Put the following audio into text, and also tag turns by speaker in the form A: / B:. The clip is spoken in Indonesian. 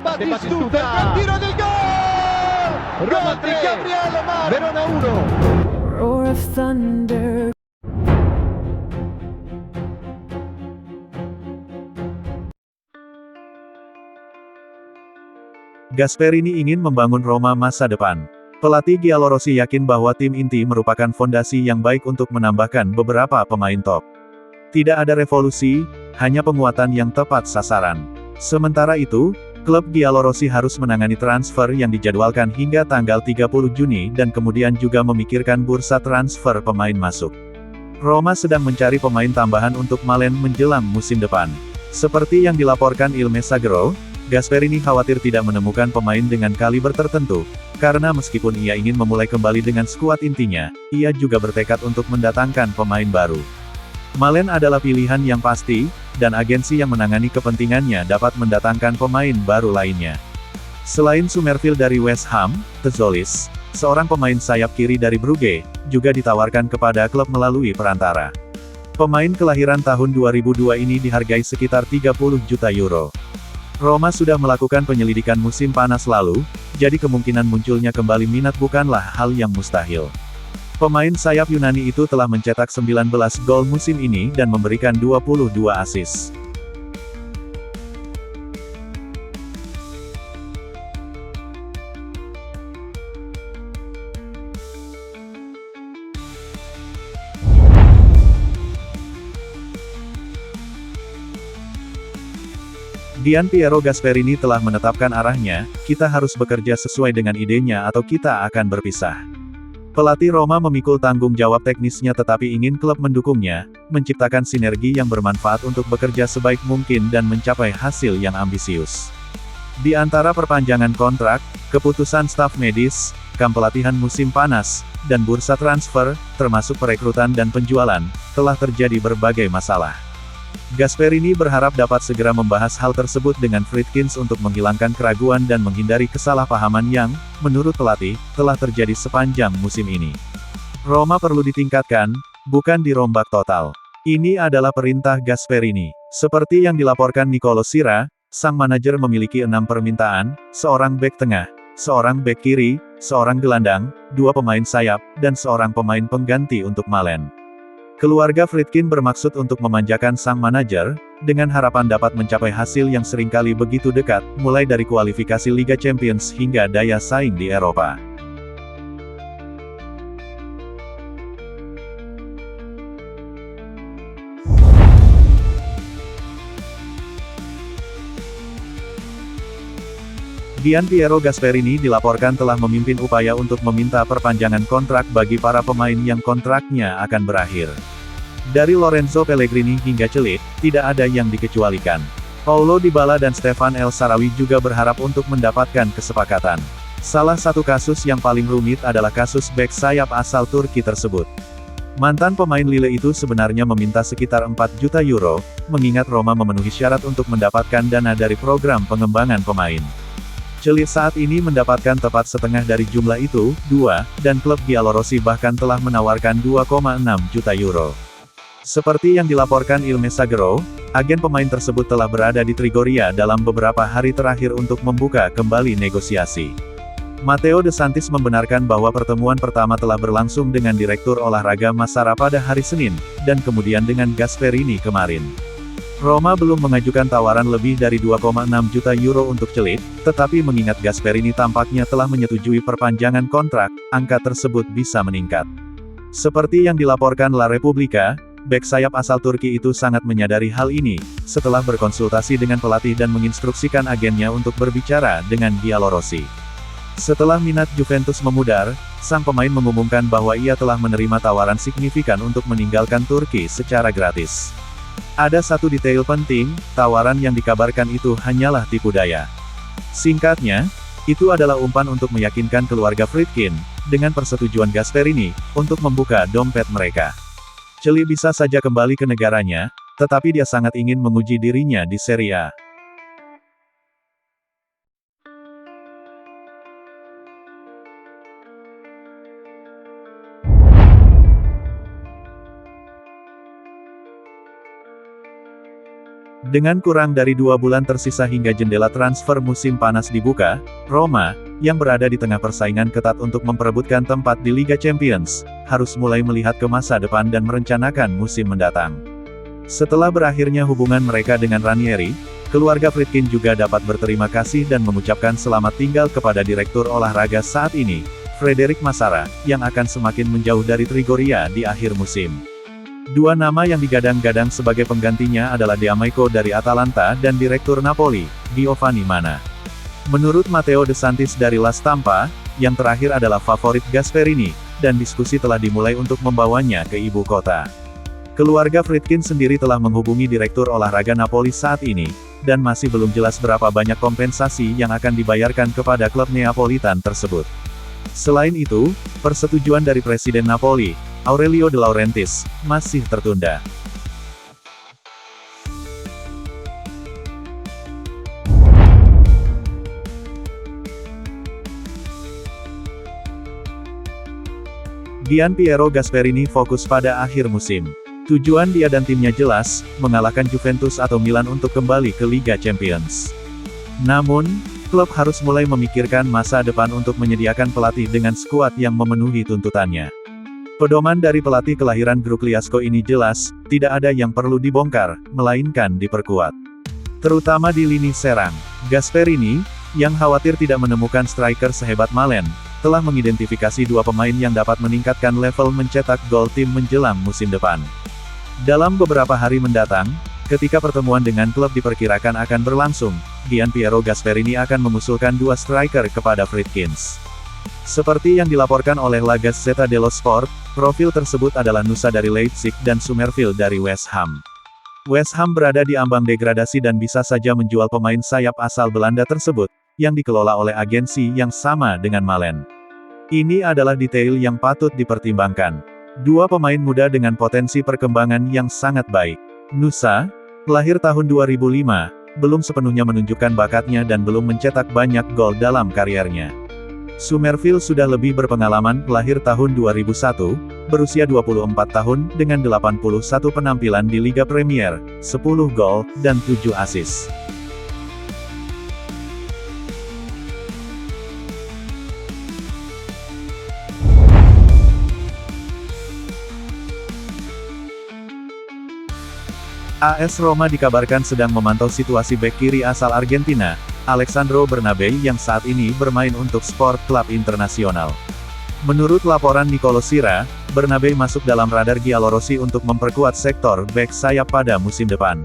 A: Batistuta, il gran tiro del gol! Roma 3, Gabriele Mar, Verona 1.
B: Roar of thunder.
C: Gasperini ingin membangun Roma masa depan. Pelatih Giallorossi yakin bahwa tim inti merupakan fondasi yang baik untuk menambahkan beberapa pemain top. Tidak ada revolusi, hanya penguatan yang tepat sasaran. Sementara itu, klub Giallorossi harus menangani transfer yang dijadwalkan hingga tanggal 30 Juni dan kemudian juga memikirkan bursa transfer pemain masuk. Roma sedang mencari pemain tambahan untuk Malen menjelang musim depan. Seperti yang dilaporkan Il Messaggero, Gasperini khawatir tidak menemukan pemain dengan kaliber tertentu, karena meskipun ia ingin memulai kembali dengan skuad intinya, ia juga bertekad untuk mendatangkan pemain baru. Malen adalah pilihan yang pasti, dan agensi yang menangani kepentingannya dapat mendatangkan pemain baru lainnya. Selain Summerville dari West Ham, Tezolis, seorang pemain sayap kiri dari Brugge, juga ditawarkan kepada klub melalui perantara. Pemain kelahiran tahun 2002 ini dihargai sekitar 30 juta euro. Roma sudah melakukan penyelidikan musim panas lalu, jadi kemungkinan munculnya kembali minat bukanlah hal yang mustahil. Pemain sayap Yunani itu telah mencetak 19 gol musim ini dan memberikan 22 assist. Gian Piero Gasperini telah menetapkan arahnya, kita harus bekerja sesuai dengan idenya atau kita akan berpisah. Pelatih Roma memikul tanggung jawab teknisnya tetapi ingin klub mendukungnya, menciptakan sinergi yang bermanfaat untuk bekerja sebaik mungkin dan mencapai hasil yang ambisius. Di antara perpanjangan kontrak, keputusan staf medis, kamp pelatihan musim panas, dan bursa transfer, termasuk perekrutan dan penjualan, telah terjadi berbagai masalah. Gasperini berharap dapat segera membahas hal tersebut dengan Friedkins untuk menghilangkan keraguan dan menghindari kesalahpahaman yang, menurut pelatih, telah terjadi sepanjang musim ini. Roma perlu ditingkatkan, bukan dirombak total. Ini adalah perintah Gasperini. Seperti yang dilaporkan Nicolo Sira, sang manajer memiliki 6 permintaan, seorang bek tengah, seorang bek kiri, seorang gelandang, 2 pemain sayap, dan seorang pemain pengganti untuk Malen. Keluarga Friedkin bermaksud untuk memanjakan sang manajer, dengan harapan dapat mencapai hasil yang seringkali begitu dekat, mulai dari kualifikasi Liga Champions hingga daya saing di Eropa. Gian Piero Gasperini dilaporkan telah memimpin upaya untuk meminta perpanjangan kontrak bagi para pemain yang kontraknya akan berakhir. Dari Lorenzo Pellegrini hingga Celik, tidak ada yang dikecualikan. Paulo Dybala dan Stefan El Shaarawy juga berharap untuk mendapatkan kesepakatan. Salah satu kasus yang paling rumit adalah kasus bek sayap asal Turki tersebut. Mantan pemain Lille itu sebenarnya meminta sekitar 4 juta euro, mengingat Roma memenuhi syarat untuk mendapatkan dana dari program pengembangan pemain. Celik saat ini mendapatkan tepat setengah dari jumlah itu, 2, dan klub Giallorossi bahkan telah menawarkan 2,6 juta euro. Seperti yang dilaporkan Il Messaggero, agen pemain tersebut telah berada di Trigoria dalam beberapa hari terakhir untuk membuka kembali negosiasi. Matteo De Santis membenarkan bahwa pertemuan pertama telah berlangsung dengan Direktur Olahraga Massara pada hari Senin, dan kemudian dengan Gasperini kemarin. Roma belum mengajukan tawaran lebih dari 2,6 juta euro untuk Celik, tetapi mengingat Gasperini tampaknya telah menyetujui perpanjangan kontrak, angka tersebut bisa meningkat. Seperti yang dilaporkan La Repubblica, bek sayap asal Turki itu sangat menyadari hal ini, setelah berkonsultasi dengan pelatih dan menginstruksikan agennya untuk berbicara dengan Giallorossi. Setelah minat Juventus memudar, sang pemain mengumumkan bahwa ia telah menerima tawaran signifikan untuk meninggalkan Turki secara gratis. Ada satu detail penting, tawaran yang dikabarkan itu hanyalah tipu daya. Singkatnya, itu adalah umpan untuk meyakinkan keluarga Friedkin, dengan persetujuan Gasperini, untuk membuka dompet mereka. Celik bisa saja kembali ke negaranya, tetapi dia sangat ingin menguji dirinya di Serie A. Dengan kurang dari 2 bulan tersisa hingga jendela transfer musim panas dibuka, Roma, yang berada di tengah persaingan ketat untuk memperebutkan tempat di Liga Champions, harus mulai melihat ke masa depan dan merencanakan musim mendatang. Setelah berakhirnya hubungan mereka dengan Ranieri, keluarga Friedkin juga dapat berterima kasih dan mengucapkan selamat tinggal kepada direktur olahraga saat ini, Frederick Massara, yang akan semakin menjauh dari Trigoria di akhir musim. Dua nama yang digadang-gadang sebagai penggantinya adalah D'Amico dari Atalanta dan Direktur Napoli, Giovanni Mana. Menurut Matteo De Santis dari La Stampa, yang terakhir adalah favorit Gasperini, dan diskusi telah dimulai untuk membawanya ke ibu kota. Keluarga Friedkin sendiri telah menghubungi Direktur Olahraga Napoli saat ini, dan masih belum jelas berapa banyak kompensasi yang akan dibayarkan kepada klub Neapolitan tersebut. Selain itu, persetujuan dari Presiden Napoli, Aurelio De Laurentiis, masih tertunda. Gianpiero Gasperini fokus pada akhir musim. Tujuan dia dan timnya jelas, mengalahkan Juventus atau Milan untuk kembali ke Liga Champions. Namun, klub harus mulai memikirkan masa depan untuk menyediakan pelatih dengan skuad yang memenuhi tuntutannya. Pedoman dari pelatih kelahiran Grugliasco ini jelas, tidak ada yang perlu dibongkar, melainkan diperkuat. Terutama di lini serang. Gasperini, yang khawatir tidak menemukan striker sehebat Malen, telah mengidentifikasi dua pemain yang dapat meningkatkan level mencetak gol tim menjelang musim depan. Dalam beberapa hari mendatang, ketika pertemuan dengan klub diperkirakan akan berlangsung, Gianpiero Gasperini akan mengusulkan dua striker kepada Friedkins. Seperti yang dilaporkan oleh La Gazzetta dello Sport, profil tersebut adalah Nusa dari Leipzig dan Summerville dari West Ham. West Ham berada di ambang degradasi dan bisa saja menjual pemain sayap asal Belanda tersebut, yang dikelola oleh agensi yang sama dengan Malen. Ini adalah detail yang patut dipertimbangkan. Dua pemain muda dengan potensi perkembangan yang sangat baik. Nusa, lahir tahun 2005, belum sepenuhnya menunjukkan bakatnya dan belum mencetak banyak gol dalam kariernya. Summerville sudah lebih berpengalaman, lahir tahun 2001, berusia 24 tahun, dengan 81 penampilan di Liga Premier, 10 gol, dan 7 assist. AS Roma dikabarkan sedang memantau situasi bek kiri asal Argentina, Alexandro Bernabei yang saat ini bermain untuk Sport Club Internacional. Menurut laporan Nicolo Sira, Bernabei masuk dalam radar Giallorossi untuk memperkuat sektor bek sayap pada musim depan.